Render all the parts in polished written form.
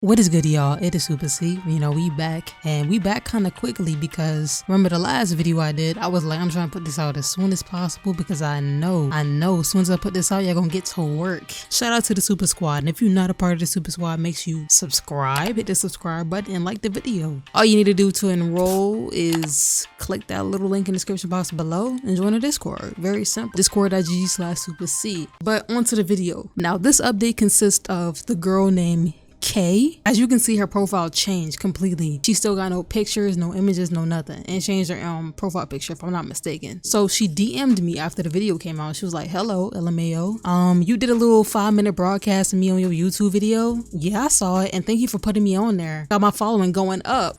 What is good, y'all? It is Supah. You know, we back, and we back kind of quickly because remember the last video I did, I was like, I'm trying to put this out as soon as possible because I know as soon as I put this out, y'all gonna get to work. Shout out to the Supah Squad, and if you're not a part of the Supah Squad, make sure you subscribe, hit the subscribe button, and like the video. All you need to do to enroll is click that little link in the description box below and join the Discord. Very simple. Discord.gg/Supah. But onto the video. Now, this update consists of the girl named K. As you can see, her profile changed completely. She still got no pictures, no images, no nothing, and changed her profile picture if I'm not mistaken. So she DM'd me after the video came out. She was like, hello LMAO, you did a little 5-minute broadcast of me on your YouTube video. Yeah, I saw it, and thank you for putting me on there. Got my following going up.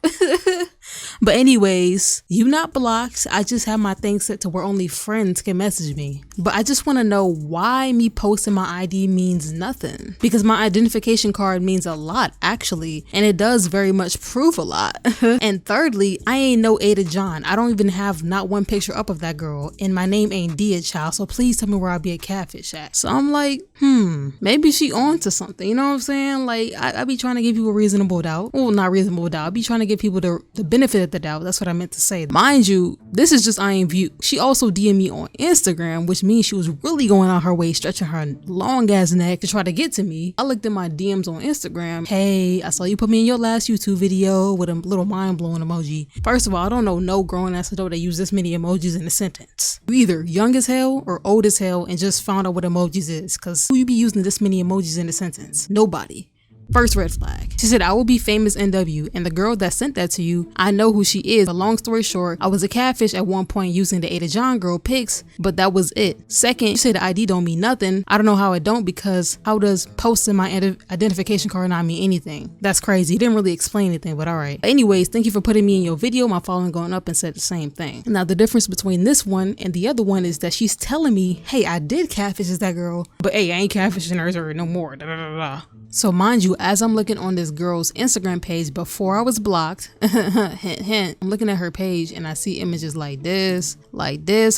But anyways, you not blocked. I just have my thing set to where only friends can message me. But I just want to know why me posting my ID means nothing. Because my identification card means a lot, actually. And it does very much prove a lot. And thirdly, I ain't no Ada John. I don't even have not one picture up of that girl. And my name ain't Dia Child. So please tell me where I be a catfish at. So I'm like, maybe she on to something. You know what I'm saying? Like, I be trying to give people reasonable doubt. Well, not reasonable doubt. I be trying to give people the benefit of the doubt. That's what I meant to say. Mind you, this is just IMVU. She also DM'd me on Instagram, which means she was really going out her way, stretching her long ass neck to try to get to me. I looked at my DMs on Instagram. Hey, I saw you put me in your last YouTube video with a little mind-blowing emoji. First of all, I don't know no grown ass adult that use this many emojis in a sentence. You either young as hell or old as hell and just found out what emojis is, because who you be using this many emojis in a sentence? Nobody. First red flag. She said, I will be famous NW, and the girl that sent that to you, I know who she is. But long story short, I was a catfish at one point using the Ada John girl pics, but that was it. Second, you said the ID don't mean nothing. I don't know how it don't, because how does posting my identification card not mean anything? That's crazy. You didn't really explain anything, but alright. Anyways, thank you for putting me in your video. My following going up and said the same thing. Now, the difference between this one and the other one is that she's telling me, hey, I did catfish as that girl, but hey, I ain't catfishing her no more. Da, da, da, da. So mind you, as I'm looking on this girl's Instagram page before I was blocked, hint, hint, I'm looking at her page and I see images like this,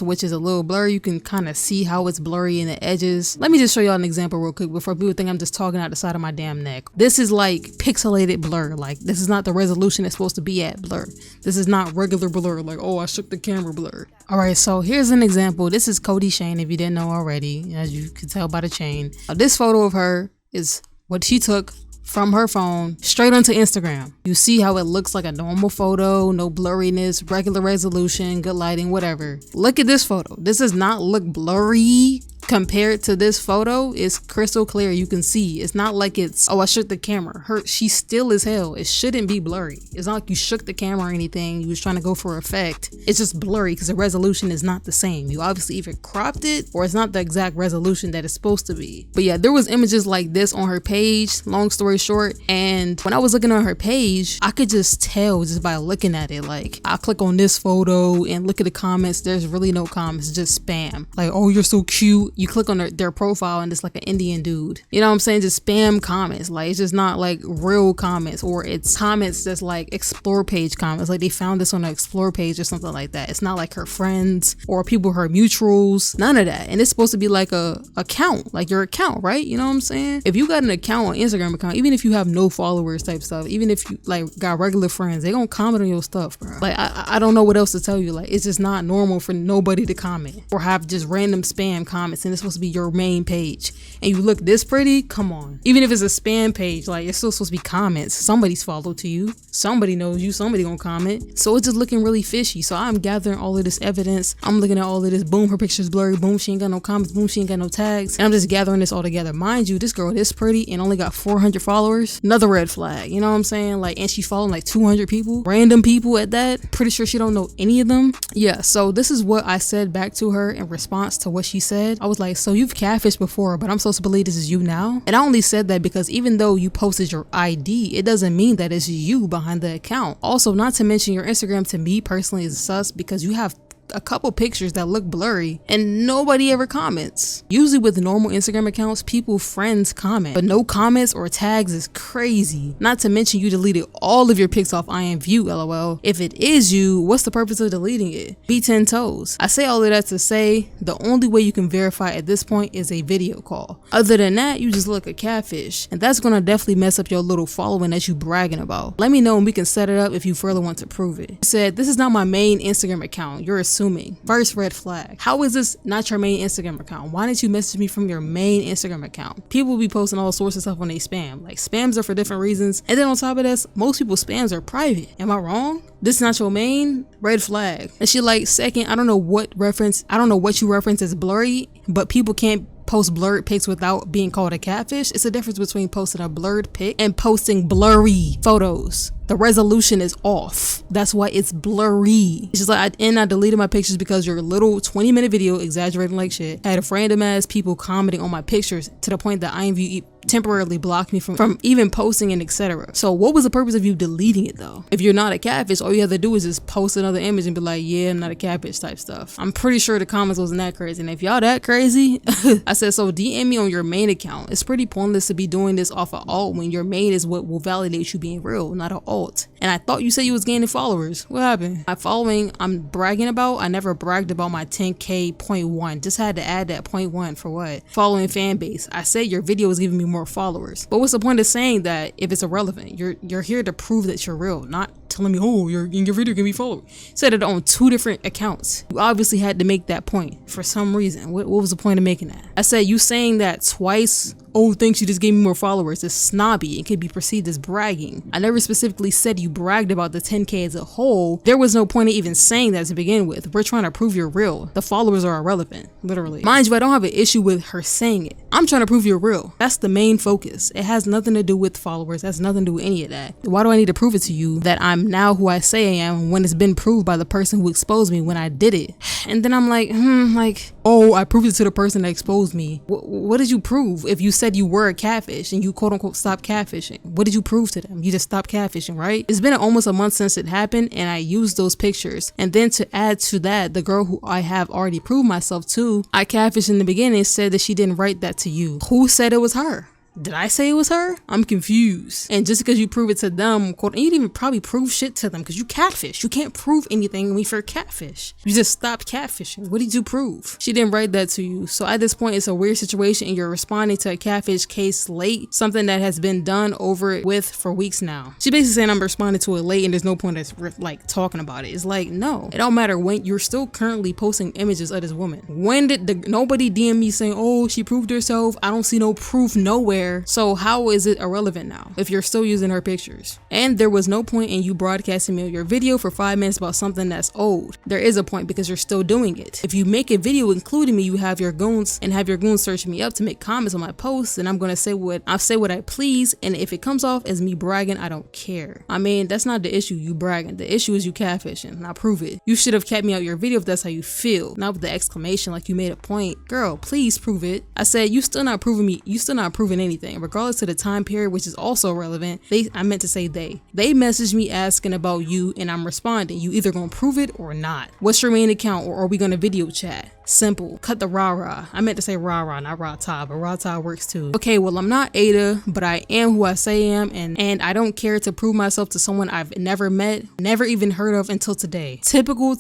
which is a little blurry. You can kind of see how it's blurry in the edges. Let me just show y'all an example real quick before people think I'm just talking out the side of my damn neck. This is like pixelated blur. Like, this is not the resolution it's supposed to be at blur. This is not regular blur, like, oh, I shook the camera blur. All right, so here's an example. This is Cody Shane, if you didn't know already, as you can tell by the chain. This photo of her is what she took from her phone straight onto Instagram. You see how it looks like a normal photo, no blurriness, regular resolution, good lighting, whatever. Look at this photo. This does not look blurry. Compared to this photo, it's crystal clear. You can see it's not like it's, oh, I shook the camera. She's still as hell. It shouldn't be blurry. It's not like you shook the camera or anything. You was trying to go for effect. It's just blurry because the resolution is not the same. You obviously either cropped it or it's not the exact resolution that it's supposed to be. But yeah, there was images like this on her page, long story short. And when I was looking on her page, I could just tell just by looking at it. Like, I click on this photo and look at the comments. There's really no comments, just spam. Like, oh, you're so cute. You click on their profile and it's like an Indian dude. You know what I'm saying? Just spam comments. Like, it's just not like real comments, or it's comments that's like explore page comments. Like, they found this on the explore page or something like that. It's not like her friends or people her mutuals. None of that. And it's supposed to be like a account, like your account, right? You know what I'm saying? If you got an account on Instagram account, even if you have no followers type stuff, even if you like got regular friends, they gonna comment on your stuff, bro. Like, I don't know what else to tell you. Like, it's just not normal for nobody to comment or have just random spam comments, and it's supposed to be your main page, and you look this pretty. Come on. Even if it's a spam page, like, it's still supposed to be comments. Somebody's followed to you, somebody knows you, somebody gonna comment. So it's just looking really fishy. So I'm gathering all of this evidence. I'm looking at all of this. Boom, her picture's blurry. Boom, she ain't got no comments. Boom, she ain't got no tags. And I'm just gathering this all together. Mind you, this girl this pretty and only got 400 followers. Another red flag. You know what I'm saying? Like, and she's following like 200 people, random people at that. Pretty sure she don't know any of them. Yeah, so this is what I said back to her in response to what she said. I was like, so you've catfished before, but I'm supposed to believe this is you now? And I only said that because even though you posted your ID, it doesn't mean that it's you behind the account. Also, not to mention, your Instagram to me personally is sus because you have a couple pictures that look blurry and nobody ever comments. Usually with normal Instagram accounts, friends comment, but no comments or tags is crazy. Not to mention you deleted all of your pics off IMVU, lol. If it is you, what's the purpose of deleting it? Be 10 toes. I say all of that to say the only way you can verify at this point is a video call. Other than that, you just look a catfish, and that's gonna definitely mess up your little following that you bragging about. Let me know and we can set it up if you further want to prove it. You said, this is not my main Instagram account. You're assuming. First red flag. How is this not your main Instagram account? Why didn't you message me from your main Instagram account? People be posting all sorts of stuff when they spam. Like, spams are for different reasons. And then on top of this, most people's spams are private. Am I wrong? This is not your main? Red flag. And she like, second, I don't know what you reference as blurry, but people can't post blurred pics without being called a catfish. It's a difference between posting a blurred pic and posting blurry photos. The resolution is off. That's why it's blurry. It's just like, I deleted my pictures because your little 20-minute video exaggerating like shit had random ass people commenting on my pictures to the point that IMVU temporarily blocked me from even posting and etc. So what was the purpose of you deleting it though? If you're not a catfish, all you have to do is just post another image and be like, yeah, I'm not a catfish type stuff. I'm pretty sure the comments wasn't that crazy. And if y'all that crazy, I said, so DM me on your main account. It's pretty pointless to be doing this off of alt when your main is what will validate you being real, not an alt. And I thought you said you was gaining followers. What happened? My following I'm bragging about, I never bragged about my 10K 0.1. Just had to add that 0.1 for what? Following fan base. I said your video is giving me more followers. But what's the point of saying that if it's irrelevant? You're here to prove that you're real, not telling me, oh, your video can be followed. You said it on 2 different accounts. You obviously had to make that point for some reason. What was the point of making that? I said you saying that twice, oh, thanks, you just gave me more followers, is snobby and could be perceived as bragging. I never specifically said you bragged about the 10K as a whole. There was no point of even saying that to begin with. We're trying to prove you're real. The followers are irrelevant, literally. Mind you, I don't have an issue with her saying it. I'm trying to prove you're real. That's the main focus. It has nothing to do with followers. It has nothing to do with any of that. Why do I need to prove it to you that I'm now who I say I am when it's been proved by the person who exposed me when I did it? And then I'm like, oh, I proved it to the person that exposed me. What did you prove? If you said you were a catfish and you quote unquote stopped catfishing, what did you prove to them? You just stopped catfishing, right? It's been almost a month since it happened and I used those pictures. And then to add to that, the girl who I have already proved myself to, I catfished in the beginning, said that she didn't write that to you. Who said it was her? Did I say it was her? I'm confused. And just because you prove it to them, quote, and you didn't even probably prove shit to them because you catfish. You can't prove anything when you're catfish. You just stopped catfishing. What did you prove? She didn't write that to you. So at this point, it's a weird situation and you're responding to a catfish case late, something that has been done over with for weeks now. She basically saying I'm responding to it late and there's no point of like talking about it. It's like, no, it don't matter when you're still currently posting images of this woman. When did nobody DM me saying, oh, she proved herself? I don't see no proof nowhere. So how is it irrelevant now if you're still using her pictures? And there was no point in you broadcasting me your video for 5 minutes about something that's old. There is a point because you're still doing it. If you make a video including me, you have your goons searching me up to make comments on my posts, and I'm gonna say what I please, and if it comes off as me bragging, I don't care. I mean, that's not the issue, you bragging. The issue is you catfishing. Now prove it. You should have kept me out your video if that's how you feel, not with the exclamation like you made a point. Girl, please prove it. I said you still not proving anything. Regardless of the time period, which is also relevant. I meant to say they messaged me asking about you and I'm responding. You either gonna prove it or not. What's your main account, or are we gonna video chat? Simple. Cut the rah-rah. I meant to say rah-rah, not rah-ta, but rah-ta works too. Okay, well, I'm not Ada, but I am who I say I am, and I don't care to prove myself to someone I've never met, never even heard of until today. Typical.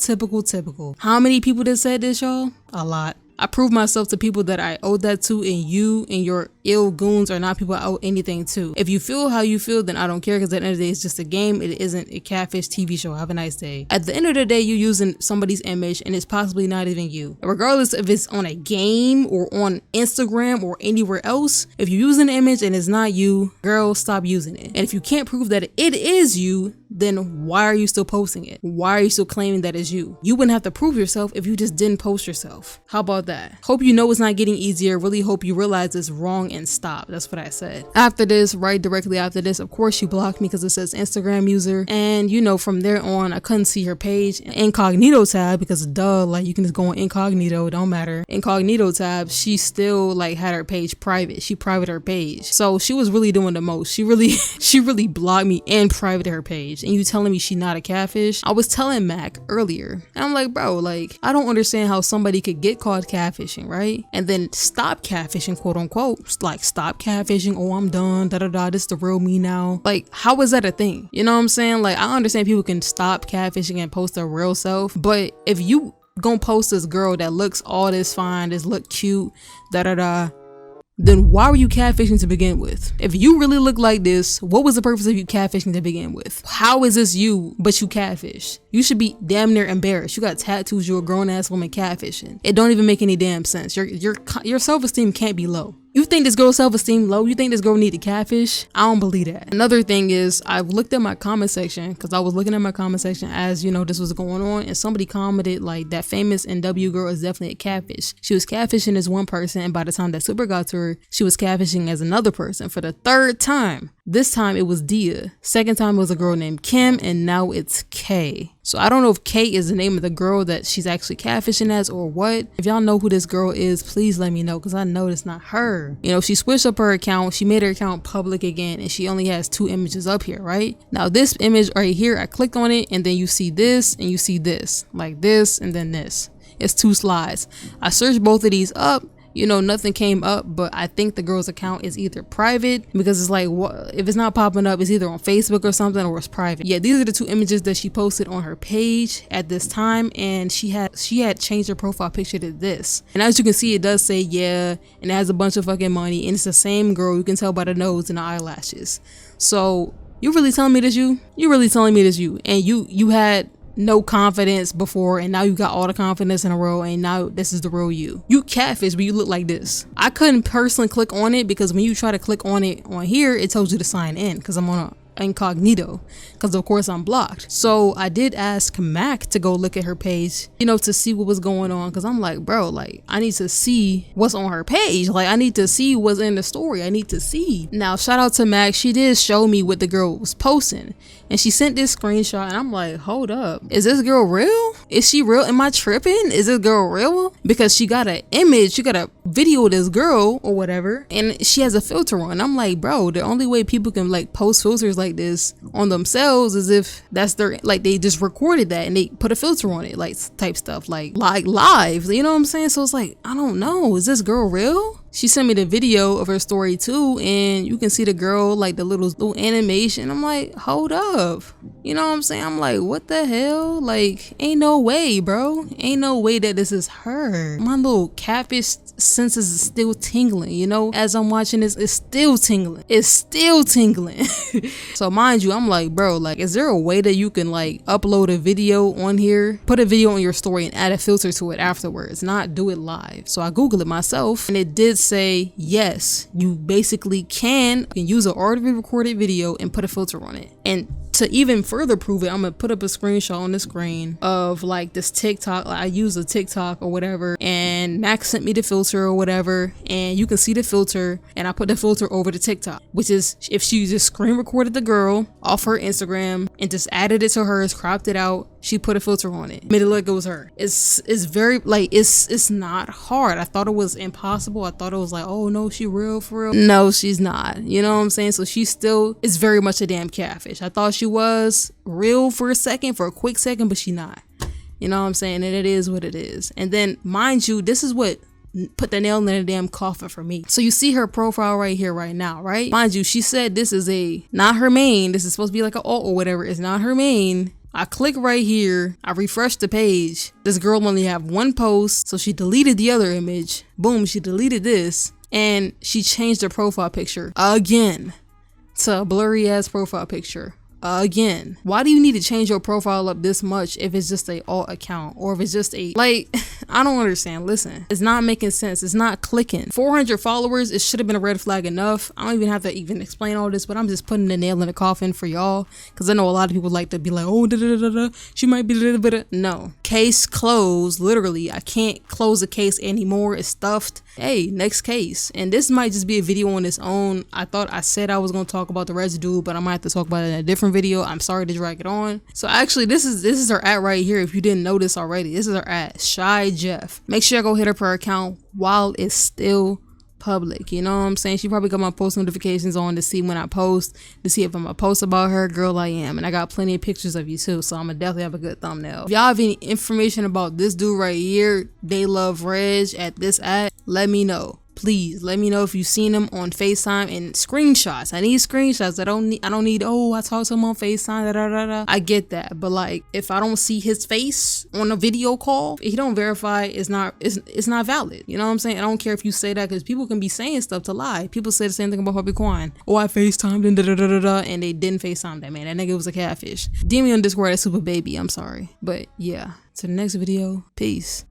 How many people that said this, y'all? A lot. I proved myself to people that I owed that to, and you and your ill goons are not people I owe anything to. If you feel how you feel, then I don't care, because at the end of the day, it's just a game. It isn't a catfish TV show. Have a nice day. At the end of the day, you're using somebody's image and it's possibly not even you. Regardless if it's on a game or on Instagram or anywhere else, if you use an image and it's not you, girl, stop using it. And if you can't prove that it is you, then why are you still posting it? Why are you still claiming that it's you? You wouldn't have to prove yourself if you just didn't post yourself. How about that? Hope you know it's not getting easier. Really hope you realize it's wrong everything and stop. That's what I said. After this, right directly after this, of course she blocked me because it says Instagram user. And you know, from there on, I couldn't see her page. Incognito tab, because duh, like you can just go on incognito, it don't matter. Incognito tab, she still like had her page private. She private her page. So she was really doing the most. She really blocked me and private her page. And you telling me she not a catfish? I was telling Mac earlier, and I'm like, bro, like I don't understand how somebody could get caught catfishing, right? And then stop catfishing, quote unquote, like stop catfishing. Oh, I'm done. Da da da. This is the real me now. Like, how is that a thing? You know what I'm saying? Like, I understand people can stop catfishing and post their real self, but if you gonna post this girl that looks all this fine, this look cute, da da da, then why were you catfishing to begin with? If you really look like this, what was the purpose of you catfishing to begin with? How is this you, but you catfish? You should be damn near embarrassed. You got tattoos, you're a grown ass woman catfishing. It don't even make any damn sense. Your self-esteem can't be low. You think this girl's self-esteem low? You think this girl need to catfish? I don't believe that. Another thing is, I've looked at my comment section, because I was looking at my comment section as, you know, this was going on, and somebody commented like, that famous NW girl is definitely a catfish. She was catfishing as one person, and by the time that Supah got to her, she was catfishing as another person for the third time. This time it was Dia. Second time it was a girl named Kim, and now it's Kay. So I don't know if Kay is the name of the girl that she's actually catfishing as or what. If y'all know who this girl is, please let me know, because I know it's not her. You know, she switched up her account. She made her account public again, and she only has 2 images up here, right? Now this image right here, I clicked on it, and then you see this and you see this, like this and then this. It's 2 slides. I searched both of these up. You know, nothing came up, but I think the girl's account is either private, because it's like, what if it's not popping up? It's either on Facebook or something, or it's private. Yeah, these are the 2 images that she posted on her page at this time, and she had changed her profile picture to this. And as you can see, it does say yeah, and it has a bunch of fucking money, and it's the same girl. You can tell by the nose and the eyelashes. So you really telling me this you? You really telling me this you? And you had no confidence before, and now you got all the confidence in a row, and now this is the real you. You catfish, but you look like this. I couldn't personally click on it, because when you try to click on it on here, it tells you to sign in, because I'm on a incognito, because of course I'm blocked. So I did ask Mac to go look at her page, you know, to see what was going on, because I'm like, bro, like I need to see what's on her page. Like I need to see what's in the story. I need to see. Now shout out to Mac, she did show me what the girl was posting, and she sent this screenshot, and I'm like, hold up, is this girl real? Is she real? Am I tripping? Is this girl real? Because she got an image, she got a video of this girl or whatever, and she has a filter on. I'm like, bro, the only way people can like post filters like this on themselves is if that's their, like they just recorded that and they put a filter on it, like type stuff, like live, you know what I'm saying? So it's like, I don't know, is this girl real? She sent me the video of her story too, and you can see the girl, like the little animation. I'm like, hold up, you know what I'm saying? I'm like, what the hell? Like, ain't no way, bro. Ain't no way that this is her. My little catfish senses is still tingling, you know? As I'm watching this, it's still tingling. It's still tingling. So mind you, I'm like, bro, like, is there a way that you can like upload a video on here, put a video on your story and add a filter to it afterwards, not do it live? So I Googled it myself, and it did say yes, you basically can use an already recorded video and put a filter on it. And to even further prove it, I'm gonna put up a screenshot on the screen of like this TikTok. Like, I use a TikTok or whatever, and Max sent me the filter or whatever, and you can see the filter, and I put the filter over the TikTok, which is if she just screen recorded the girl off her Instagram and just added it to hers, cropped it out, she put a filter on it, made it look like it was her. It's very like, it's not hard. I thought it was impossible. I thought it was like, oh no, she real for real. No, she's not, you know what I'm saying? So she still is very much a damn catfish. I thought she was real for a quick second, but she not, you know what I'm saying? And it is what it is. And then mind you, this is what put the nail in the damn coffin for me. So you see her profile right here right now, right? Mind you, she said this is not her main. This is supposed to be like an alt or whatever. It's not her main. I click right here, I refresh the page. This girl only have 1 post, so she deleted the other image. Boom, she deleted this, and she changed her profile picture again to a blurry ass profile picture. again, why do you need to change your profile up this much if it's just a alt account, or if it's just a, like, I don't understand. Listen, it's not making sense. It's not clicking. 400 followers, it should have been a red flag enough. I don't even have to even explain all this, but I'm just putting the nail in the coffin for y'all, because I know a lot of people like to be like, oh, she might be no. Case closed. Literally, I can't close the case anymore. It's stuffed. Hey, next case. And this might just be a video on its own. I thought I said I was going to talk about the residue, but I might have to talk about it in a different video. I'm sorry to drag it on. So actually, this is her at right here. If you didn't notice already, this is her at, Shy Jeff. Make sure you go hit up her account while it's still public. You know what I'm saying? She probably got my post notifications on to see when I post, to see if I'm gonna post about her. Girl, I am. And I got plenty of pictures of you too, so I'm gonna definitely have a good thumbnail. If y'all have any information about this dude right here, They Love Reg at this at, let me know. Please let me know if you've seen him on FaceTime, and screenshots. I need screenshots. I don't need, oh, I talked to him on FaceTime. I get that. But like, if I don't see his face on a video call, if he don't verify, it's not valid. You know what I'm saying? I don't care if you say that, because people can be saying stuff to lie. People say the same thing about Puppy Quan. Oh, I FaceTimed and they didn't FaceTime that man. That nigga was a catfish. DM me on Discord at Supah Baby. I'm sorry. But yeah, to the next video. Peace.